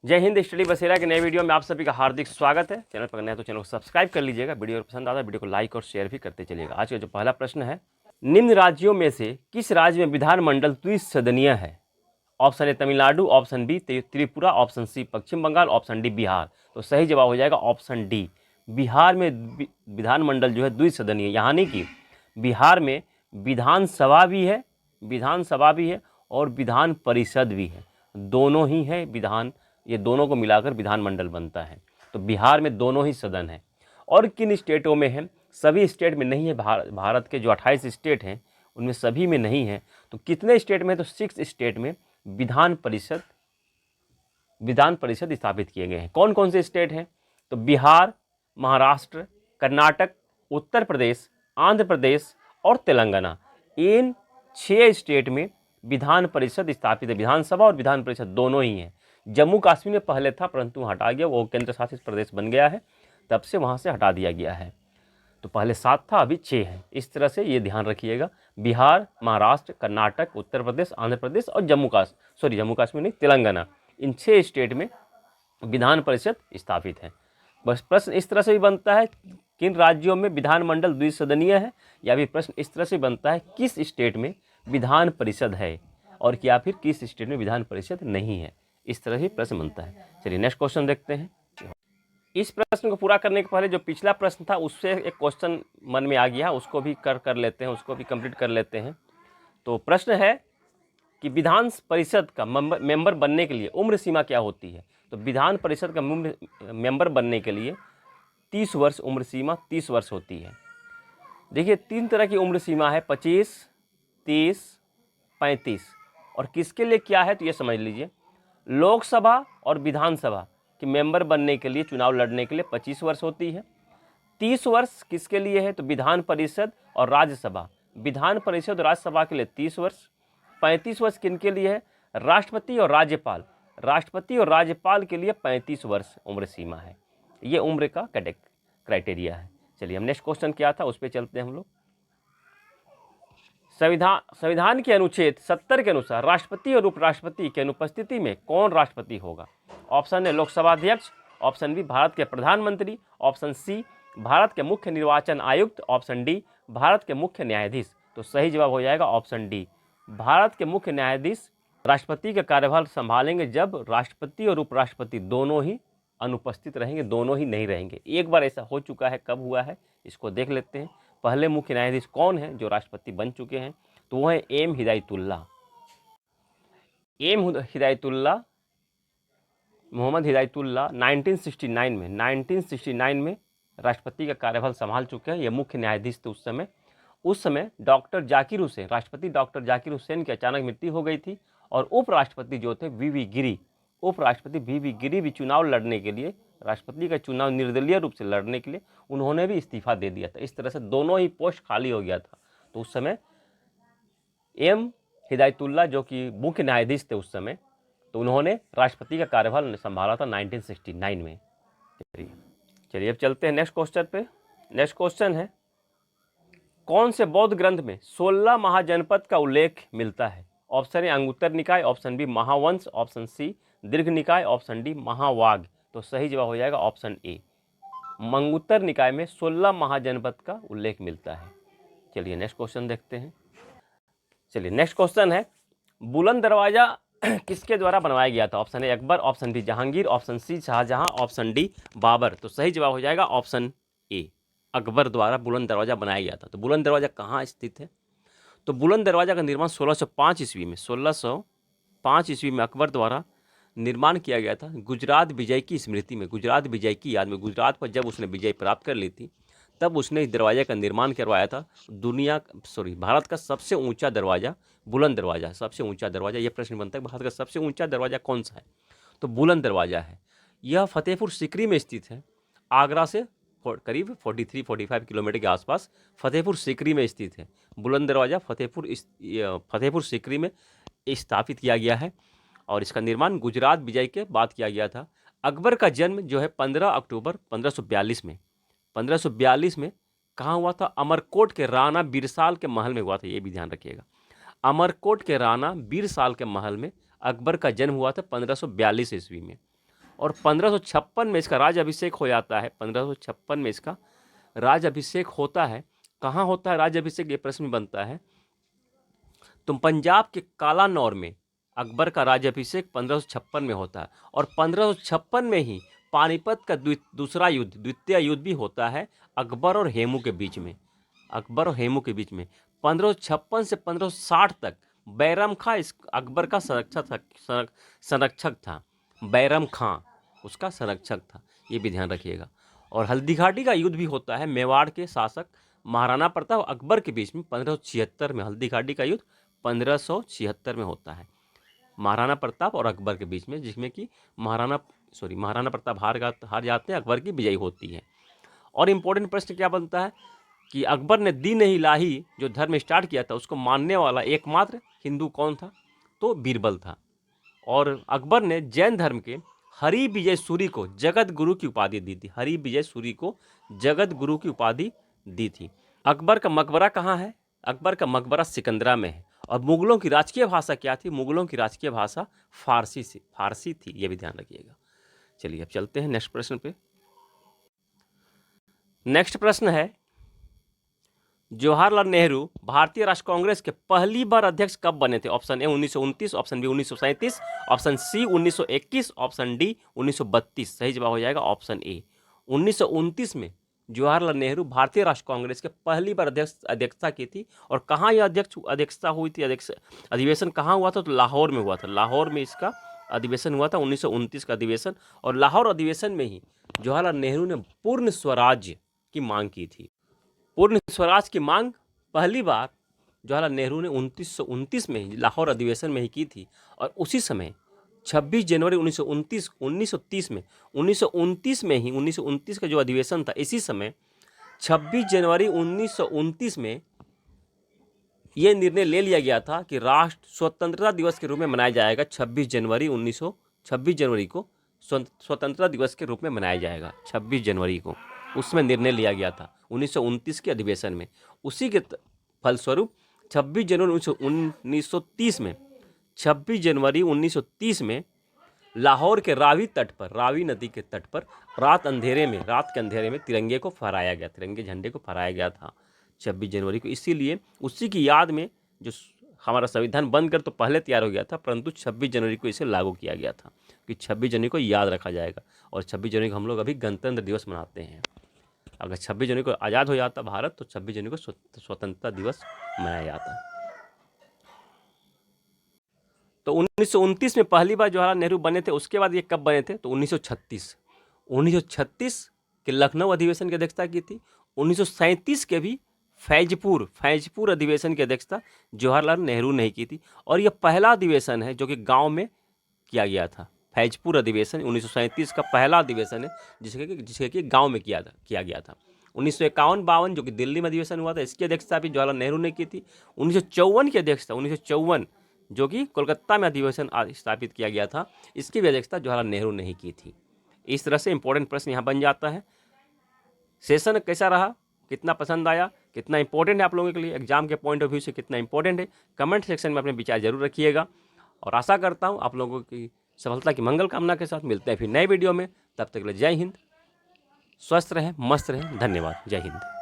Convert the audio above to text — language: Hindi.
जय हिंद। स्टडी बसेरा के नए वीडियो में आप सभी का हार्दिक स्वागत है। चैनल पर नए हैं तो चैनल को सब्सक्राइब कर लीजिएगा। वीडियो पसंद आता है वीडियो को लाइक और शेयर भी करते चलिएगा। आज का जो पहला प्रश्न है, निम्न राज्यों में से किस राज्य में विधानमंडल द्विसदनीय है? Option A Tamil Nadu, option B Tripura, option C Paschim Bengal, option D Bihar. तो सही जवाब हो जाएगा ऑप्शन डी। बिहार में विधानमंडल जो है द्विसदनीय, यानी कि बिहार में विधानसभा भी है और विधान परिषद भी है, दोनों ही है। ये दोनों को मिलाकर विधानमंडल बनता है। तो बिहार में दोनों ही सदन है। और किन स्टेटों में है? सभी स्टेट में नहीं है। भारत के जो 28 स्टेट हैं उनमें सभी में नहीं है। तो कितने स्टेट में? तो 6 स्टेट में विधान परिषद स्थापित किए गए हैं। कौन कौन से स्टेट हैं? तो बिहार, महाराष्ट्र, कर्नाटक, उत्तर प्रदेश, आंध्र प्रदेश और तेलंगाना। इन 6 स्टेट में विधान परिषद स्थापित है। विधानसभा और विधान परिषद दोनों ही हैं। जम्मू कश्मीर में पहले था परंतु हटा गया, वो केंद्र शासित प्रदेश बन गया है, तब से वहाँ से हटा दिया गया है। तो पहले 7 था, अभी 6 है। इस तरह से ये ध्यान रखिएगा। बिहार, महाराष्ट्र, कर्नाटक, उत्तर प्रदेश, आंध्र प्रदेश और जम्मू कश्मीर नहीं, तेलंगाना, इन 6 स्टेट में विधान परिषद स्थापित है। बस प्रश्न इस तरह से भी बनता है, किन राज्यों में विधानमंडल द्विसदनीय है, या भी प्रश्न इस तरह से बनता है, किस स्टेट में विधान परिषद है और या फिर किस स्टेट में विधान परिषद नहीं है। इस तरह से प्रश्न बनता है। चलिए नेक्स्ट क्वेश्चन देखते हैं। इस प्रश्न को पूरा करने के पहले जो पिछला प्रश्न था उससे एक क्वेश्चन मन में आ गया, उसको भी कर लेते हैं, उसको भी कंप्लीट कर लेते हैं। तो प्रश्न है कि विधान परिषद का मेंबर बनने के लिए उम्र सीमा क्या होती है? तो विधान परिषद का मेंबर बनने के लिए 30 वर्ष उम्र सीमा 30 वर्ष होती है। देखिए 3 तरह की उम्र सीमा है, 25, 30, 35। और किसके लिए क्या है तो ये समझ लीजिए। लोकसभा और विधानसभा के मेंबर बनने के लिए, चुनाव लड़ने के लिए 25 वर्ष होती है। 30 वर्ष किसके लिए है? तो विधान परिषद और राज्यसभा। विधान परिषद और राज्यसभा के लिए 30 वर्ष। 35 वर्ष किनके लिए है? राष्ट्रपति और राज्यपाल। राष्ट्रपति और राज्यपाल के लिए 35 वर्ष उम्र सीमा है। ये उम्र का क्राइटेरिया है। चलिए हम नेक्स्ट क्वेश्चन क्या था उस पर चलते हैं हम लोग। संविधान के अनुच्छेद 70 के अनुसार राष्ट्रपति और उपराष्ट्रपति की अनुपस्थिति में कौन राष्ट्रपति होगा? ऑप्शन ए लोकसभा अध्यक्ष, ऑप्शन बी भारत के प्रधानमंत्री, ऑप्शन सी भारत के मुख्य निर्वाचन आयुक्त, ऑप्शन डी भारत के मुख्य न्यायाधीश। तो सही जवाब हो जाएगा ऑप्शन डी। भारत के मुख्य न्यायाधीश राष्ट्रपति का कार्यभार संभालेंगे जब राष्ट्रपति और उपराष्ट्रपति दोनों ही अनुपस्थित रहेंगे, दोनों ही नहीं रहेंगे। एक बार ऐसा हो चुका है, कब हुआ है इसको देख लेते हैं। पहले मुख्य न्यायाधीश कौन है जो राष्ट्रपति बन चुके हैं? तो वो है एम हिदायतुल्लाह, मोहम्मद हिदायतुल्लाह 1969 में राष्ट्रपति का कार्यभार संभाल चुके हैं। ये मुख्य न्यायाधीश थे उस समय डॉक्टर जाकिर हुसैन, राष्ट्रपति डॉक्टर जाकिर हुसैन की अचानक मृत्यु हो गई थी। और उपराष्ट्रपति जो थे उपराष्ट्रपति वी गिरी भी चुनाव लड़ने के लिए, राष्ट्रपति का चुनाव निर्दलीय रूप से लड़ने के लिए उन्होंने भी इस्तीफा दे दिया था। इस तरह से दोनों ही पोस्ट खाली हो गया था। तो उस समय एम हिदायतुल्लाह जो कि मुख्य न्यायाधीश थे उस समय, तो उन्होंने राष्ट्रपति का कार्यभार संभाला था 1969 में। चलिए अब चलते हैं नेक्स्ट क्वेश्चन पे। नेक्स्ट क्वेश्चन है, कौन से बौद्ध ग्रंथ में 16 महाजनपद का उल्लेख मिलता है? Option A Anguttara Nikaya, option B Mahavamsa, option C Dirgha Nikaya, option D महावाग। तो सही जवाब हो जाएगा ऑप्शन ए। अंगुत्तर निकाय में 16 महाजनपद का उल्लेख मिलता है। चलिए नेक्स्ट क्वेश्चन देखते हैं। चलिए नेक्स्ट क्वेश्चन है, बुलंद दरवाजा किसके द्वारा बनवाया गया था? Option A Akbar, option B Jahangir, option C Shah Jahan, option D Babur. तो सही जवाब हो जाएगा ऑप्शन ए, अकबर द्वारा बुलंद दरवाजा बनाया गया था। तो बुलंद दरवाजा कहाँ स्थित है? तो बुलंद दरवाजा का निर्माण 1605 ईस्वी में अकबर द्वारा निर्माण किया गया था। गुजरात विजय की स्मृति में, गुजरात विजय की याद में, गुजरात पर जब उसने विजय प्राप्त कर ली थी तब उसने इस दरवाजे का निर्माण करवाया था। भारत का सबसे ऊंचा दरवाज़ा बुलंद दरवाज़ा, सबसे ऊंचा दरवाज़ा। यह प्रश्न बनता है भारत का सबसे ऊंचा दरवाज़ा कौन सा है? तो बुलंद दरवाज़ा है। यह फतेहपुर सीकरी में स्थित है। आगरा से करीब 43-45 किलोमीटर के आसपास फतेहपुर सीकरी में स्थित है। बुलंद दरवाज़ा फतेहपुर सीकरी में स्थापित किया गया है और इसका निर्माण गुजरात विजय के बाद किया गया था। अकबर का जन्म जो है 15 अक्टूबर 1542 में कहाँ हुआ था? अमरकोट के राणा बीरसाल के महल में हुआ था। ये भी ध्यान रखिएगा, अमरकोट के राणा बीरसाल के महल में अकबर का जन्म हुआ था 1542 ईस्वी में। और 1556 में इसका राज अभिषेक हो जाता है। 1556 में इसका राज अभिषेक होता है। कहाँ होता है राज अभिषेक, ये प्रश्न बनता है। तो पंजाब के कालानौर में अकबर का राज्याभिषेक 1556 में होता है और 1556 में ही पानीपत का दूसरा युद्ध, द्वितीय युद्ध भी होता है अकबर और हेमू के बीच में। अकबर और हेमू के बीच में 1556 से 1560 तक बैरम खां इस अकबर का संरक्षक था। बैरम खां उसका संरक्षक था, ये भी ध्यान रखिएगा। और हल्दीघाटी का युद्ध भी होता है मेवाड़ के शासक महाराणा प्रताप और अकबर के बीच में 1576 में। हल्दीघाटी का युद्ध 1576 में होता है महाराणा प्रताप और अकबर के बीच में, जिसमें कि महाराणा प्रताप हार जाते हैं, अकबर की विजयी होती है। और इम्पोर्टेंट प्रश्न क्या बनता है कि अकबर ने दीन इलाही जो धर्म स्टार्ट किया था उसको मानने वाला एकमात्र हिंदू कौन था, तो बीरबल था। और अकबर ने जैन धर्म के हरि विजय सूरी को जगत गुरु की उपाधि दी थी। हरि विजय सूरी को जगत गुरु की उपाधि दी थी। अकबर का मकबरा कहाँ है? अकबर का मकबरा सिकंदरा में है। और मुगलों की राजकीय भाषा क्या थी? मुगलों की राजकीय भाषा फारसी थी, ये भी ध्यान रखिएगा। चलिए अब चलते हैं नेक्स्ट प्रश्न पे। नेक्स्ट प्रश्न है, जवाहरलाल नेहरू भारतीय राष्ट्रीय कांग्रेस के पहली बार अध्यक्ष कब बने थे? Option A 1929, option B 1937, option C 1921, option D 1932। सही जवाब हो जाएगा ऑप्शन ए 1929 में जवाहरलाल नेहरू भारतीय राष्ट्रीय कांग्रेस के पहली बार अध्यक्षता की थी। और कहाँ यह अध्यक्षता हुई थी? अधिवेशन कहाँ हुआ था? तो लाहौर में हुआ था। लाहौर में इसका अधिवेशन हुआ था 1929 का अधिवेशन। और लाहौर अधिवेशन में ही जवाहरलाल नेहरू ने पूर्ण स्वराज्य की मांग की थी। पूर्ण स्वराज की मांग पहली बार जवाहरलाल नेहरू ने 1929 में ही लाहौर अधिवेशन में ही की थी। और उसी समय 26 जनवरी 1929 में 1929 का जो अधिवेशन था, इसी समय 26 जनवरी 1929 में ये निर्णय ले लिया गया था कि राष्ट्र स्वतंत्रता दिवस के रूप में मनाया जाएगा। 26 जनवरी को स्वतंत्रता दिवस के रूप में मनाया जाएगा। 26 जनवरी को उसमें निर्णय लिया गया था 1929 के अधिवेशन में। उसी के फलस्वरूप 26 जनवरी 1930 में लाहौर के रावी नदी के तट पर रात के अंधेरे में तिरंगे को फहराया गया, तिरंगे झंडे को फहराया गया था 26 जनवरी को। इसीलिए उसी की याद में जो हमारा संविधान बनकर तो पहले तैयार हो गया था, परंतु 26 जनवरी को इसे लागू किया गया था कि 26 जनवरी को याद रखा जाएगा। और 26 जनवरी को हम लोग अभी गणतंत्र दिवस मनाते हैं। अगर 26 जनवरी को आज़ाद हो जाता भारत तो 26 जनवरी को स्वतंत्रता दिवस मनाया जाता। तो 1929 में पहली बार जवाहरलाल नेहरू बने थे। उसके बाद ये कब बने थे? तो 1936 के लखनऊ अधिवेशन की अध्यक्षता की थी। 1937 के भी फैजपुर अधिवेशन की अध्यक्षता जवाहरलाल नेहरू ने की थी। और यह पहला अधिवेशन है जो कि गांव में किया गया था। फैजपुर अधिवेशन 1937 का पहला अधिवेशन है जिसके कि गांव में किया गया था। 1951-52 जो कि दिल्ली में अधिवेशन हुआ था, इसकी अध्यक्षता भी जवाहरलाल नेहरू ने की थी। 1954 की अध्यक्षता 1954 जो कि कोलकाता में अधिवेशन स्थापित किया गया था, इसकी भी अध्यक्षता जवाहरलाल नेहरू ने ही की थी। इस तरह से इंपॉर्टेंट प्रश्न यहाँ बन जाता है। सेशन कैसा रहा, कितना पसंद आया, कितना इंपॉर्टेंट है आप लोगों के लिए, एग्जाम के पॉइंट ऑफ व्यू से कितना इंपॉर्टेंट है, कमेंट सेक्शन में अपने विचार जरूर रखिएगा। और आशा करता हूँ आप लोगों की सफलता की मंगल कामना के साथ मिलते हैं फिर नए वीडियो में। तब तक के लिए जय हिंद, स्वस्थ रहें, मस्त रहें, धन्यवाद, जय हिंद।